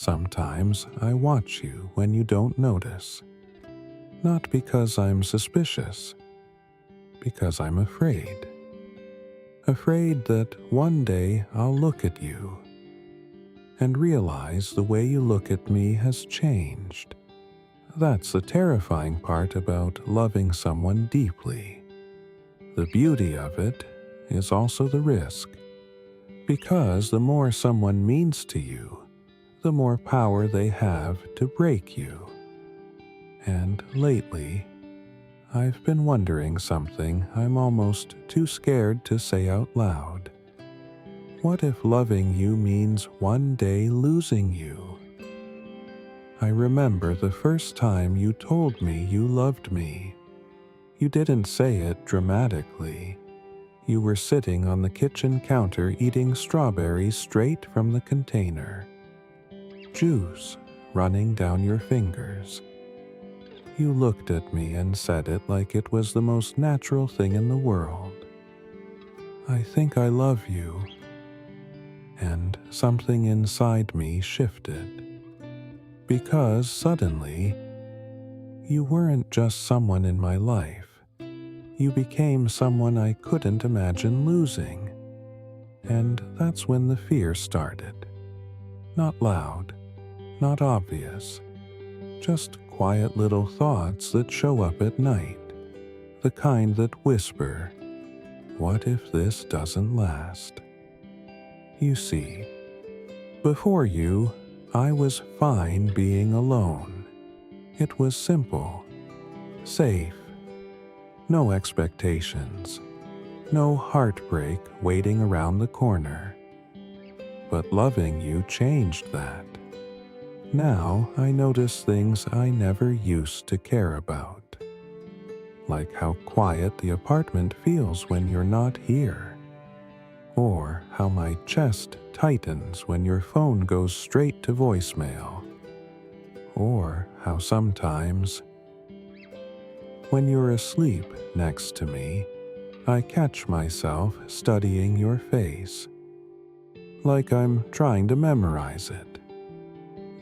Sometimes I watch you when you don't notice, not because I'm suspicious, because I'm afraid. Afraid that one day I'll look at you and realize the way you look at me has changed. That's the terrifying part about loving someone deeply. The beauty of it is also the risk, because the more someone means to you, the more power they have to break you. And lately, I've been wondering something I'm almost too scared to say out loud. What if loving you means one day losing you? I remember the first time you told me you loved me. You didn't say it dramatically. You were sitting on the kitchen counter eating strawberries straight from the container. Juice running down your fingers. You looked at me and said it like it was the most natural thing in the world. I think I love you. And something inside me shifted. Because suddenly, you weren't just someone in my life. You became someone I couldn't imagine losing. And that's when the fear started. Not loud, not obvious, just quiet little thoughts that show up at night, the kind that whisper, "What if this doesn't last?" You see, before you, I was fine being alone. It was simple, safe, no expectations, no heartbreak waiting around the corner. But loving you changed that. Now I notice things I never used to care about. Like how quiet the apartment feels when you're not here. Or how my chest tightens when your phone goes straight to voicemail. Or how sometimes, when you're asleep next to me, I catch myself studying your face. Like I'm trying to memorize it.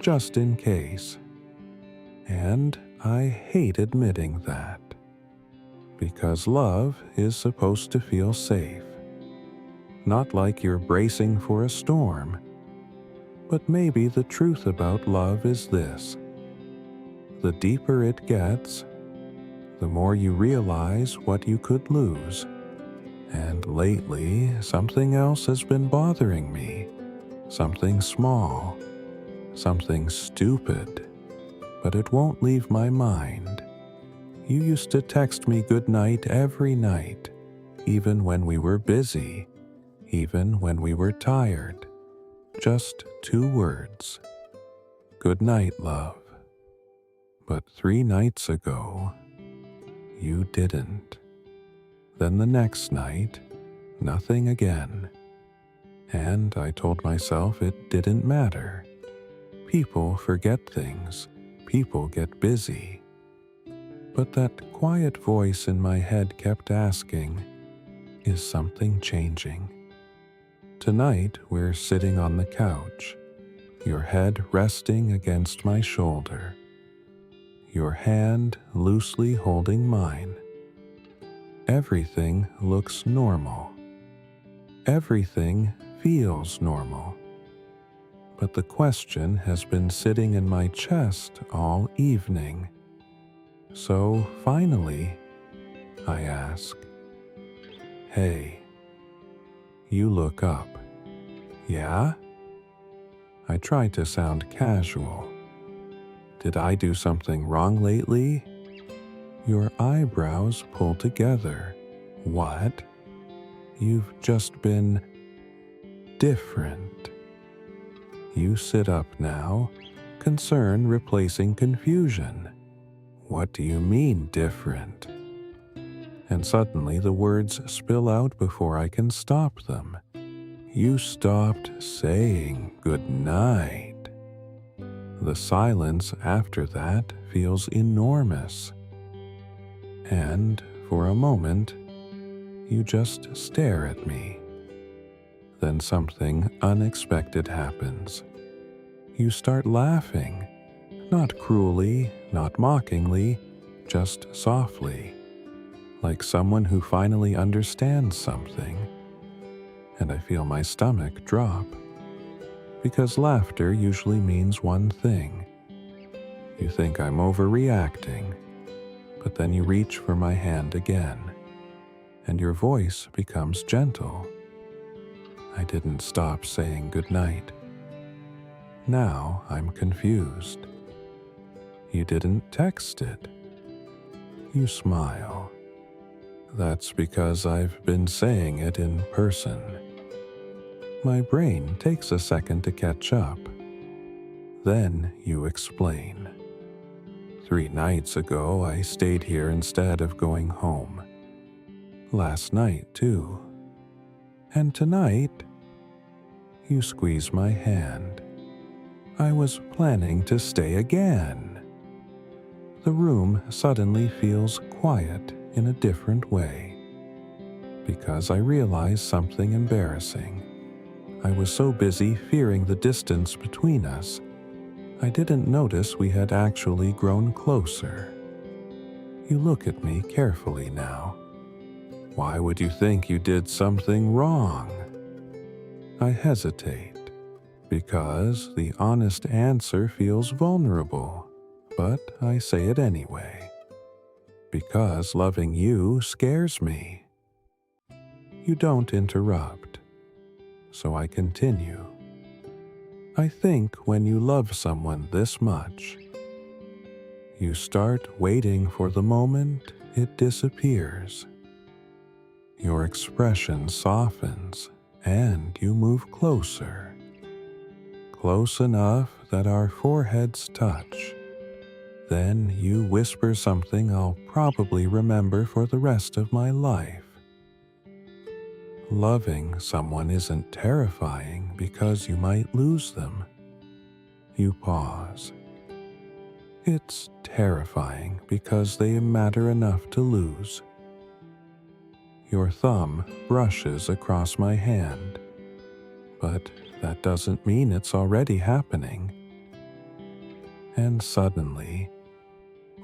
Just in case. And I hate admitting that. Because love is supposed to feel safe. Not like you're bracing for a storm. But maybe the truth about love is this. The deeper it gets, the more you realize what you could lose. And lately, something else has been bothering me. Something small. Something stupid, but it won't leave my mind. You used to text me good night every night, even when we were busy, even when we were tired. Just 2 words. Good night, love. But 3 nights ago, you didn't. Then the next night, nothing again. And I told myself it didn't matter. People forget things. People get busy. But that quiet voice in my head kept asking, is something changing? Tonight we're sitting on the couch, your head resting against my shoulder, your hand loosely holding mine. Everything looks normal. Everything feels normal. But the question has been sitting in my chest all evening. So finally, I ask, "Hey." You look up. Yeah? I try to sound casual. Did I do something wrong lately? Your eyebrows pull together. What? You've just been different. You sit up now, concern replacing confusion. What do you mean different? And suddenly the words spill out before I can stop them. You stopped saying good night. The silence after that feels enormous. And for a moment, you just stare at me. Then something unexpected happens. you start laughing, not cruelly, not mockingly, just softly, like someone who finally understands something, and I feel my stomach drop, because laughter usually means one thing. You think I'm overreacting, but then you reach for my hand again, and your voice becomes gentle. I didn't stop saying goodnight. Now I'm confused. You didn't text it. You smile. That's because I've been saying it in person. My brain takes a second to catch up. Then you explain. 3 nights ago, I stayed here instead of going home. Last night, too. And tonight, you squeeze my hand. I was planning to stay again. The room suddenly feels quiet in a different way, because I realize something embarrassing. I was so busy fearing the distance between us, I didn't notice we had actually grown closer. You look at me carefully now. Why would you think you did something wrong? I hesitate, because the honest answer feels vulnerable, but I say it anyway. Because loving you scares me. You don't interrupt, so I continue. I think when you love someone this much, you start waiting for the moment it disappears. Your expression softens and you move closer. Close enough that our foreheads touch. Then you whisper something I'll probably remember for the rest of my life. Loving someone isn't terrifying because you might lose them. You pause. It's terrifying because they matter enough to lose. Your thumb brushes across my hand, but that doesn't mean it's already happening. And suddenly,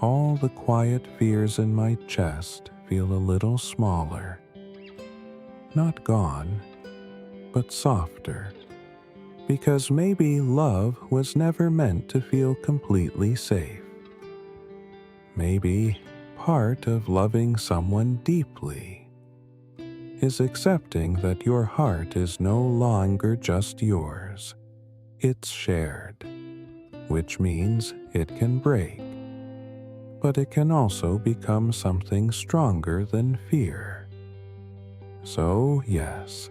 all the quiet fears in my chest feel a little smaller. Not gone, but softer, because maybe love was never meant to feel completely safe. Maybe part of loving someone deeply is accepting that your heart is no longer just yours. It's shared, which means it can break, but it can also become something stronger than fear. So, yes,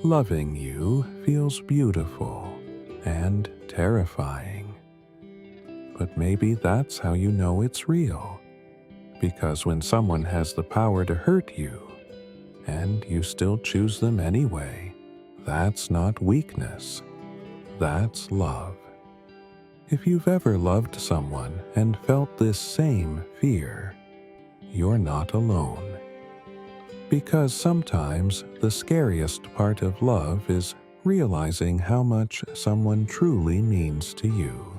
loving you feels beautiful and terrifying. But maybe that's how you know it's real. Because when someone has the power to hurt you, and you still choose them anyway, that's not weakness. That's love. If you've ever loved someone and felt this same fear, you're not alone. Because sometimes the scariest part of love is realizing how much someone truly means to you.